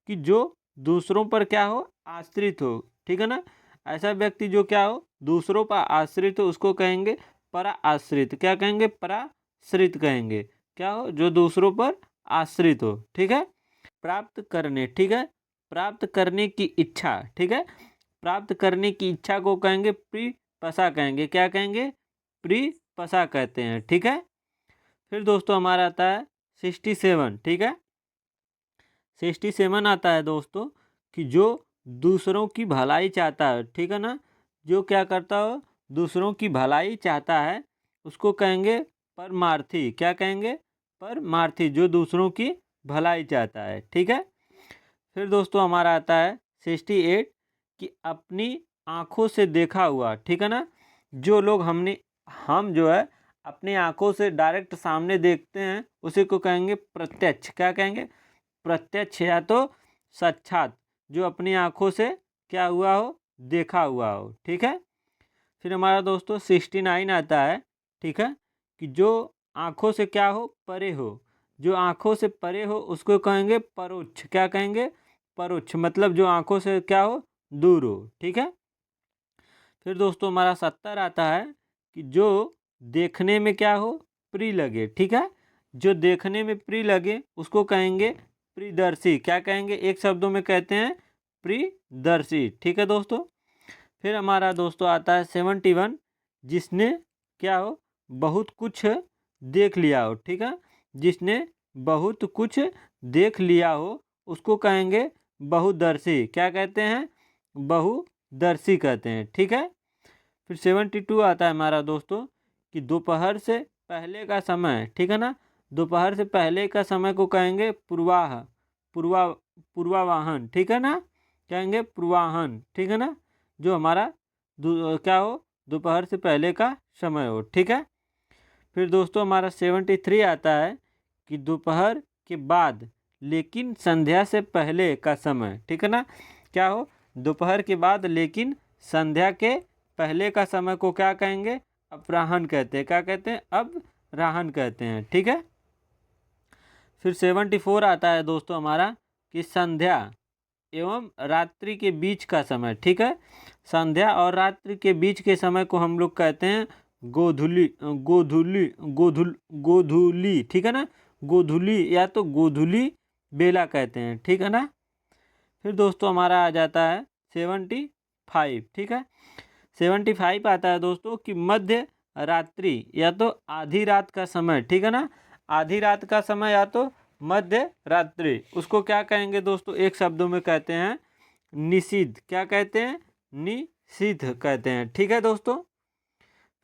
कि जो दूसरों पर क्या हो, आश्रित हो। ठीक है ना, ऐसा व्यक्ति जो क्या हो, दूसरों पर आश्रित हो उसको कहेंगे परा आश्रित। क्या कहेंगे, पराश्रित कहेंगे। क्या हो, जो दूसरों पर आश्रित हो। ठीक है। प्राप्त करने, ठीक है, प्राप्त करने की इच्छा। ठीक है, प्राप्त करने की इच्छा को कहेंगे प्रिपसा कहेंगे। क्या कहेंगे, प्रिपसा कहते हैं। ठीक है। फिर दोस्तों हमारा आता है 67, ठीक है, 67 आता है दोस्तों, कि जो दूसरों की भलाई चाहता है। ठीक है ना, जो क्या करता हो, दूसरों की भलाई चाहता है उसको कहेंगे परमार्थी। क्या कहेंगे, परमार्थी, जो दूसरों की भलाई चाहता है। ठीक है। फिर दोस्तों हमारा आता है 68, कि अपनी आँखों से देखा हुआ। ठीक है ना, जो लोग हम जो है अपनी आँखों से डायरेक्ट सामने देखते हैं उसी को कहेंगे प्रत्यक्ष। क्या कहेंगे, प्रत्यक्ष या तो साक्षात, जो अपनी आँखों से क्या हुआ हो, देखा हुआ हो। ठीक है। फिर हमारा दोस्तों 69 आता है, ठीक है, कि जो आँखों से क्या हो, परे हो, जो आँखों से परे हो उसको कहेंगे परोक्ष। क्या कहेंगे, परोक्ष, मतलब जो आँखों से क्या हो, दूर हो। ठीक है। फिर दोस्तों हमारा 70 आता है, कि जो देखने में क्या हो, प्रिय लगे। ठीक है, जो देखने में प्रिय लगे उसको कहेंगे प्रियदर्शी। क्या कहेंगे, एक शब्दों में कहते हैं प्रियदर्शी। ठीक है दोस्तों। फिर हमारा दोस्तों आता है 71, जिसने क्या हो, बहुत कुछ देख लिया हो। ठीक है, जिसने बहुत कुछ देख लिया हो उसको कहेंगे बहुदर्शी। क्या कहते हैं, बहुदर्शी कहते हैं। ठीक है। फिर 72 आता है हमारा दोस्तों, कि दोपहर से पहले का समय। ठीक है ना, दोपहर से पहले का समय को कहेंगे पूर्वाह, पूर्वावाहन। ठीक है ना, कहेंगे पूर्वाहन। ठीक है ना, जो हमारा क्या हो, दोपहर से पहले का समय हो। ठीक है। फिर दोस्तों हमारा 73 आता है कि दोपहर के बाद लेकिन संध्या से पहले का समय, ठीक है ना। क्या हो, दोपहर के बाद लेकिन संध्या के पहले का समय को क्या कहेंगे, अपराह्न कहते हैं। क्या कहते हैं, अपराह्न कहते हैं, ठीक है। फिर 74 आता है दोस्तों हमारा कि संध्या एवं रात्रि के बीच का समय, ठीक है। संध्या और रात्रि के बीच के समय को हम लोग कहते हैं गोधूली, गोधूली, गोधूली, ठीक है ना। गोधूली या तो गोधूली बेला कहते हैं, ठीक है ना। फिर दोस्तों हमारा आ जाता है 75, ठीक है। 75 आता है दोस्तों कि मध्य रात्रि या तो आधी रात का समय, ठीक है ना। आधी रात का समय या तो मध्य रात्रि, उसको क्या कहेंगे दोस्तों, एक शब्दों में कहते हैं निषिद्ध। क्या कहते हैं, निषिद्ध कहते हैं, ठीक है दोस्तों।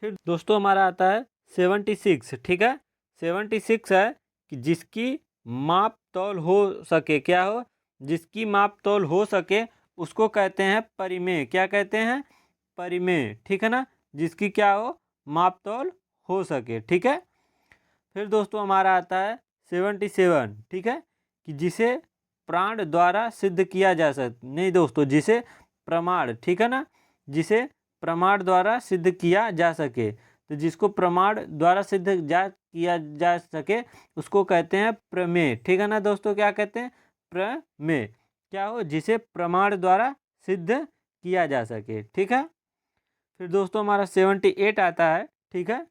फिर दोस्तों हमारा आता है 76, ठीक है। 76 है कि जिसकी माप तौल हो सके, क्या हो, जिसकी माप तौल हो सके उसको कहते हैं परिमेय। क्या कहते हैं, परिमेय, ठीक है ना। जिसकी क्या हो, माप तौल हो सके, ठीक है। फिर दोस्तों हमारा आता है 77, ठीक है, कि जिसे प्राण द्वारा सिद्ध किया जा सकता, नहीं दोस्तों, जिसे प्रमाण, ठीक है ना, जिसे प्रमाण द्वारा सिद्ध किया जा सके। तो जिसको प्रमाण द्वारा सिद्ध किया जा सके उसको कहते हैं प्रमेय, ठीक है ना दोस्तों। क्या कहते हैं, प्रमेय। क्या हो, जिसे प्रमाण द्वारा सिद्ध किया जा सके, ठीक है। फिर दोस्तों हमारा 78 आता है, ठीक है,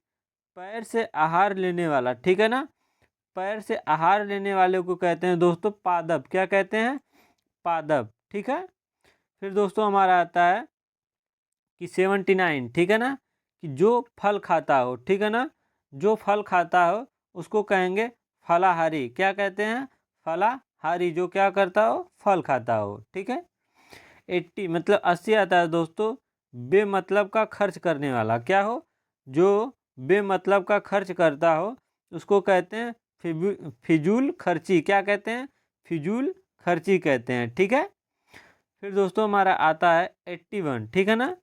पैर से आहार लेने वाला, ठीक है ना। पैर से आहार लेने वाले को कहते हैं दोस्तों पादप। क्या कहते हैं, पादप, ठीक है। फिर दोस्तों हमारा आता है कि 79, ठीक है ना, कि जो फल खाता हो, ठीक है ना, जो फल खाता हो उसको कहेंगे फलाहारी। क्या कहते हैं, फलाहारी, जो क्या करता हो, फल खाता हो, ठीक है। 80 मतलब 80 आता है दोस्तों बेमतलब का खर्च करने वाला। क्या हो, जो बेमतलब का खर्च करता हो उसको कहते हैं फिजूल खर्ची। क्या कहते हैं, फिजूल खर्ची कहते हैं, ठीक है। फिर दोस्तों हमारा आता है 81, ठीक है ना,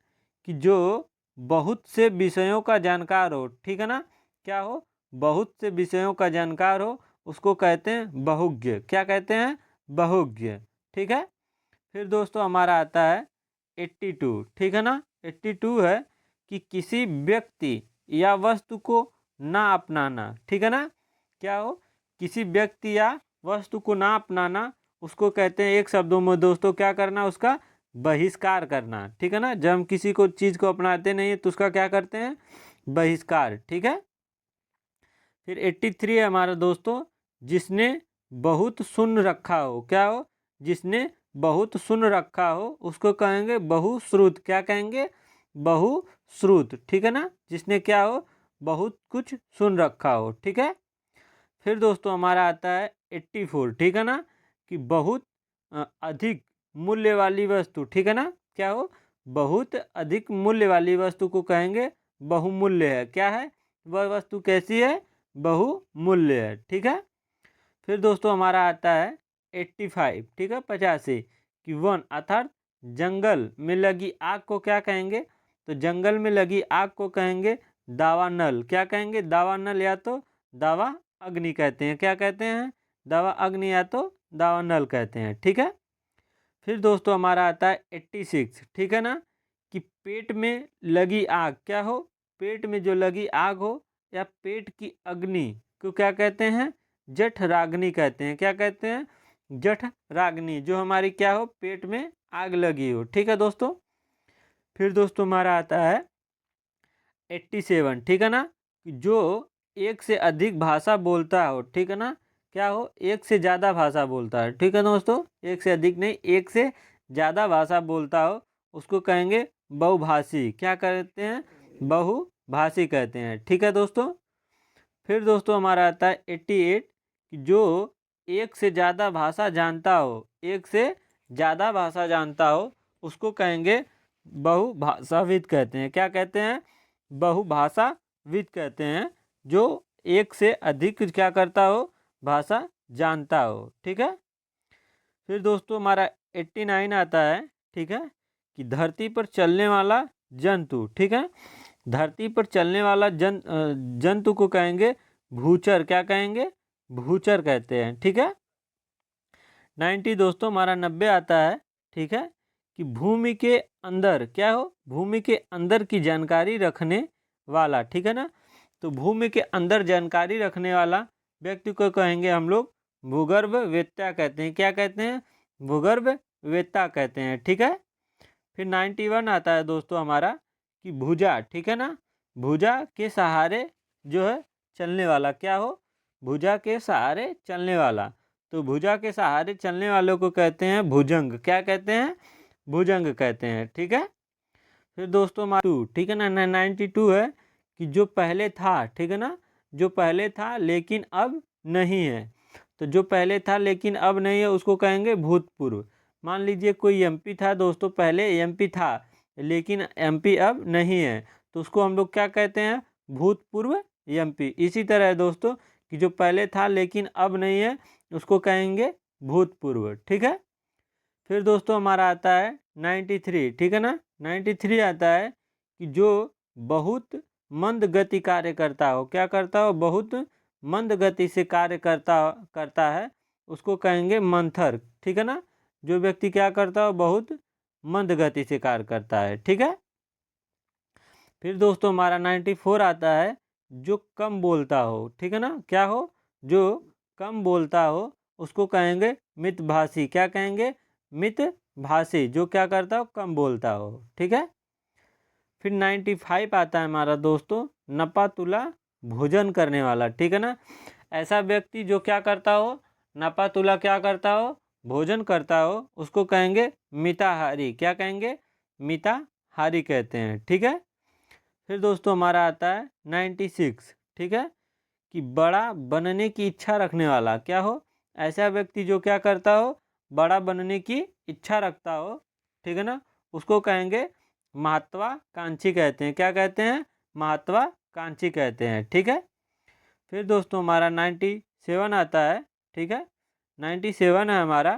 कि जो बहुत से विषयों का जानकार हो, ठीक है ना। क्या हो, बहुत से विषयों का जानकार हो उसको कहते हैं बहुज्ञ। क्या कहते हैं, बहुज्ञ, ठीक है। फिर दोस्तों हमारा आता है 82, ठीक है ना। 82 है कि किसी व्यक्ति या वस्तु को ना अपनाना, ठीक है ना। क्या हो, किसी व्यक्ति या वस्तु को ना अपनाना उसको कहते हैं एक शब्दों में दोस्तों क्या करना, उसका बहिष्कार करना, ठीक है ना। जब हम किसी को चीज़ को अपनाते नहीं है तो उसका क्या करते हैं, बहिष्कार, ठीक है। फिर 83 है हमारा दोस्तों जिसने बहुत सुन रखा हो। क्या हो, जिसने बहुत सुन रखा हो उसको कहेंगे बहुश्रुत। क्या कहेंगे, बहुश्रुत, ठीक है ना। जिसने क्या हो, बहुत कुछ सुन रखा हो, ठीक है। फिर दोस्तों हमारा आता है 84, ठीक है ना, कि बहुत अधिक मूल्य वाली वस्तु, ठीक है ना। क्या हो, बहुत अधिक मूल्य वाली वस्तु को कहेंगे बहुमूल्य है। क्या है, वह वस्तु कैसी है, बहुमूल्य है, ठीक है। फिर दोस्तों हमारा आता है 85, ठीक है, 85 कि वन अर्थात जंगल में लगी आग को क्या कहेंगे, तो जंगल में लगी आग को कहेंगे दावानल। क्या कहेंगे, दावानल या तो दावा अग्नि कहते हैं। क्या कहते हैं, दावा अग्नि या तो दावानल कहते हैं, ठीक है। फिर दोस्तों हमारा आता है 86, ठीक है ना, कि पेट में लगी आग। क्या हो, पेट में जो लगी आग हो या पेट की अग्नि को क्या कहते हैं, जठ राग्नि कहते हैं। क्या कहते हैं, जठ राग्नि, जो हमारी क्या हो, पेट में आग लगी हो, ठीक है दोस्तों। फिर दोस्तों हमारा आता है 87, ठीक है ना, कि जो एक से अधिक भाषा बोलता हो, ठीक है ना। क्या हो, एक से ज़्यादा भाषा बोलता है, ठीक है दोस्तों, एक से अधिक नहीं, एक से ज़्यादा भाषा बोलता हो उसको कहेंगे बहुभाषी। क्या कहते हैं, बहुभाषी कहते हैं, ठीक है दोस्तों। फिर दोस्तों हमारा आता है 88 कि जो एक से ज़्यादा भाषा जानता हो, एक से ज़्यादा भाषा जानता हो उसको कहेंगे बहुभाषाविद कहते हैं। क्या कहते हैं, बहुभाषाविद कहते हैं, जो एक से अधिक क्या करता हो, भाषा जानता हो, ठीक है। फिर दोस्तों हमारा 89 आता है, ठीक है, कि धरती पर चलने वाला जंतु, ठीक है। धरती पर चलने वाला जंतु को कहेंगे भूचर। क्या कहेंगे? भूचर कहते हैं। ठीक है। 90 दोस्तों हमारा 90 आता है। ठीक है, कि भूमि के अंदर क्या हो? भूमि के अंदर की जानकारी रखने वाला। ठीक है ना। तो भूमि के अंदर जानकारी रखने वाला व्यक्ति को कहेंगे हम लोग भूगर्भ वेत्ता कहते हैं। क्या कहते हैं? भूगर्भ वेत्ता कहते हैं। ठीक है। फिर 91 आता है दोस्तों हमारा कि भुजा। ठीक है ना। भुजा के सहारे जो है चलने वाला। क्या हो? भुजा के सहारे चलने वाला। तो भुजा के सहारे चलने वालों को कहते हैं भुजंग। क्या कहते हैं? भुजंग कहते हैं। ठीक है। फिर दोस्तों हमारा 2, ठीक है ना, 92 है कि जो पहले था। ठीक है ना। जो पहले था लेकिन अब नहीं है। तो जो पहले था लेकिन अब नहीं है उसको कहेंगे भूतपूर्व। मान लीजिए कोई एमपी था दोस्तों, पहले एमपी था लेकिन एमपी अब नहीं है, तो उसको हम लोग क्या कहते हैं? भूतपूर्व एमपी। इसी तरह है दोस्तों कि जो पहले था लेकिन अब नहीं है उसको कहेंगे भूतपूर्व। ठीक है। फिर दोस्तों हमारा आता है 93। ठीक है ना। 93 आता है कि जो बहुत मंद गति कार्य करता हो। क्या करता हो? बहुत मंद गति से कार्य करता है उसको कहेंगे मंथर। ठीक है ना। जो व्यक्ति क्या करता हो? बहुत मंद गति से कार्य करता है। ठीक है। फिर दोस्तों हमारा 94 आता है जो कम बोलता हो। ठीक है ना। क्या हो? जो कम बोलता हो उसको कहेंगे मितभाषी। क्या कहेंगे? मितभाषी। जो क्या करता हो? कम बोलता हो। ठीक है। फिर 95 आता है हमारा दोस्तों नपातुला भोजन करने वाला। ठीक है ना। ऐसा व्यक्ति जो क्या करता हो? नपातुला क्या करता हो? भोजन करता हो उसको कहेंगे मिताहारी। क्या कहेंगे? मिताहारी कहते हैं। ठीक है। फिर दोस्तों हमारा आता है 96। ठीक है, कि बड़ा बनने की इच्छा रखने वाला। क्या हो? ऐसा व्यक्ति जो क्या करता हो? बड़ा बनने की इच्छा रखता हो। ठीक है ना। उसको कहेंगे महत्वाकांक्षी कहते हैं। क्या कहते हैं? महत्वाकांक्षी कहते हैं। ठीक है। फिर दोस्तों हमारा 97 आता है। ठीक है। 97 है हमारा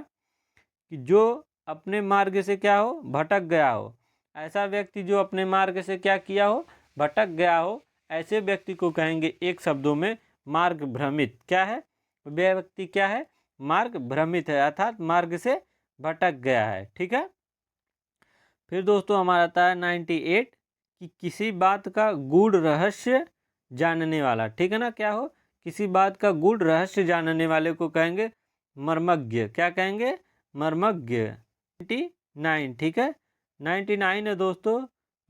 कि जो अपने मार्ग से क्या हो? भटक गया हो। ऐसा व्यक्ति जो अपने मार्ग से क्या किया हो? भटक गया हो। ऐसे व्यक्ति को कहेंगे एक शब्दों में मार्ग भ्रमित। क्या है? वह व्यक्ति क्या है? मार्ग भ्रमित है, अर्थात मार्ग से भटक गया है। ठीक है। फिर दोस्तों हमारा आता है 98 कि किसी बात का गूढ़ रहस्य जानने वाला। ठीक है ना। क्या हो? किसी बात का गूढ़ रहस्य जानने वाले को कहेंगे मर्मज्ञ। क्या कहेंगे? मर्मज्ञ। 99। ठीक है। 99 है दोस्तों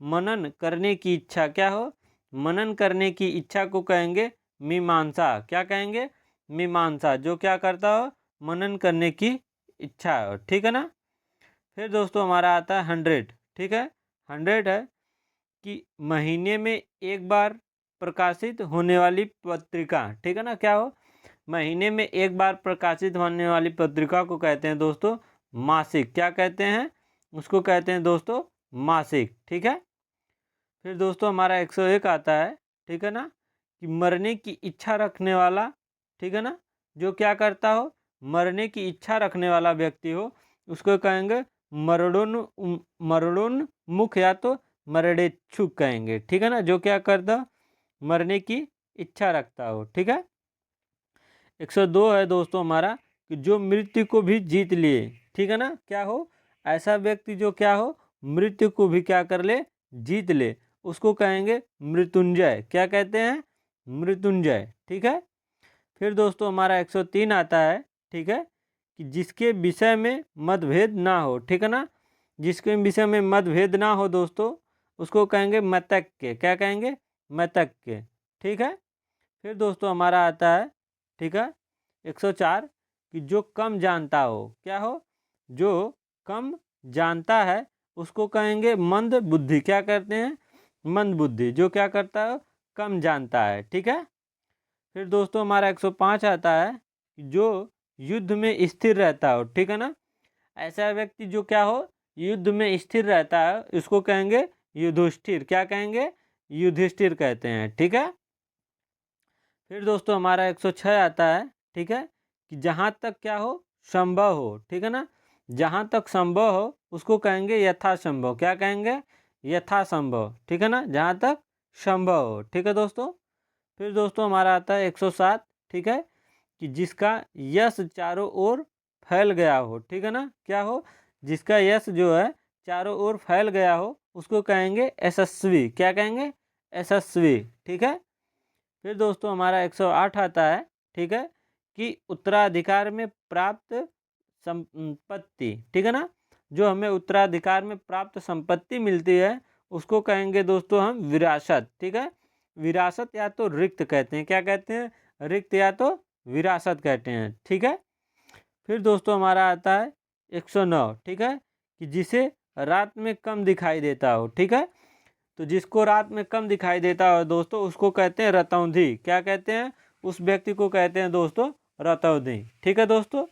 मनन करने की इच्छा। क्या हो? मनन करने की इच्छा को कहेंगे मीमांसा। क्या कहेंगे? मीमांसा। जो क्या करता हो? मनन करने की इच्छा हो। ठीक है ना। फिर दोस्तों हमारा आता है 100। ठीक है। 100 है कि महीने में एक बार प्रकाशित होने वाली पत्रिका। ठीक है ना। क्या हो? महीने में एक बार प्रकाशित होने वाली पत्रिका को कहते हैं दोस्तों मासिक। क्या कहते हैं? उसको कहते हैं दोस्तों मासिक। ठीक है। फिर दोस्तों हमारा 101 आता है। ठीक है ना, कि मरने की इच्छा रखने वाला। ठीक है ना। जो क्या करता हो? मरने की इच्छा रखने वाला व्यक्ति हो उसको कहेंगे मरणोन्मुख या तो मरणेच्छुक कहेंगे। ठीक है ना। जो क्या करता हो? मरने की इच्छा रखता हो। ठीक है। 102 है दोस्तों हमारा कि जो मृत्यु को भी जीत लिए। ठीक है ना। क्या हो? ऐसा व्यक्ति जो क्या हो? मृत्यु को भी क्या कर ले? जीत ले। उसको कहेंगे मृत्युंजय। क्या कहते हैं? मृत्युंजय। ठीक है। फिर दोस्तों हमारा 103 आता है। ठीक है, कि जिसके विषय में मतभेद ना हो। ठीक है ना। जिसके विषय में मतभेद ना हो दोस्तों उसको कहेंगे मतज्ञ। क्या कहेंगे? मतज्ञ। ठीक है। फिर दोस्तों हमारा आता है। ठीक है, 104 कि जो कम जानता हो। क्या हो? जो कम जानता है उसको कहेंगे मंद बुद्धि। क्या कहते हैं? मंद बुद्धि। जो क्या करता है? कम जानता है। ठीक है। फिर दोस्तों हमारा 105 आता है कि जो युद्ध में स्थिर रहता हो। ठीक है ना। ऐसा व्यक्ति जो क्या हो? युद्ध में स्थिर रहता है इसको कहेंगे युधिष्ठिर। क्या कहेंगे? युधिष्ठिर कहते हैं। ठीक है। फिर दोस्तों हमारा 106 आता है। ठीक है, कि जहाँ तक क्या हो? संभव हो। ठीक है ना। जहाँ तक संभव हो उसको कहेंगे यथासंभव। क्या कहेंगे? यथासंभव। ठीक है ना। जहाँ तक संभव हो। ठीक है दोस्तों। फिर दोस्तों हमारा आता है 107। ठीक है, कि जिसका यश चारों ओर फैल गया हो। ठीक है ना, क्या हो, जिसका यश जो है चारों ओर फैल गया हो उसको कहेंगे यशस्वी। क्या कहेंगे, यशस्वी। ठीक है। फिर दोस्तों हमारा 108 आता है। ठीक है, कि उत्तराधिकार में प्राप्त संपत्ति। ठीक है ना, जो हमें उत्तराधिकार में प्राप्त संपत्ति मिलती है उसको कहेंगे दोस्तों हम विरासत। ठीक है, विरासत या तो रिक्त कहते हैं। क्या कहते हैं, रिक्त या तो विरासत कहते हैं। ठीक है। फिर दोस्तों हमारा आता है 109। ठीक है, कि जिसे रात में कम दिखाई देता हो। ठीक है, तो जिसको रात में कम दिखाई देता हो दोस्तों उसको कहते हैं रतौंधी। क्या कहते हैं, उस व्यक्ति को कहते हैं दोस्तों रतौंधी। ठीक है दोस्तों।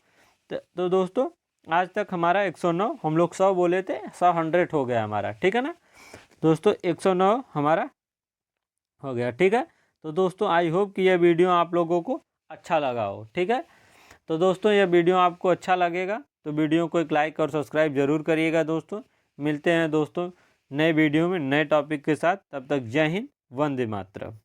तो दोस्तों आज तक हमारा 109, हम लोग 100 बोले थे, 100 100 हो गया हमारा। ठीक है ना दोस्तों, 109 हमारा हो गया। ठीक है। तो दोस्तों आई होप कि यह वीडियो आप लोगों को अच्छा लगा हो। ठीक है। तो दोस्तों यह वीडियो आपको अच्छा लगेगा तो वीडियो को एक लाइक और सब्सक्राइब जरूर करिएगा दोस्तों। मिलते हैं दोस्तों नए वीडियो में नए टॉपिक के साथ। तब तक जय हिंद, वंदे मातरम।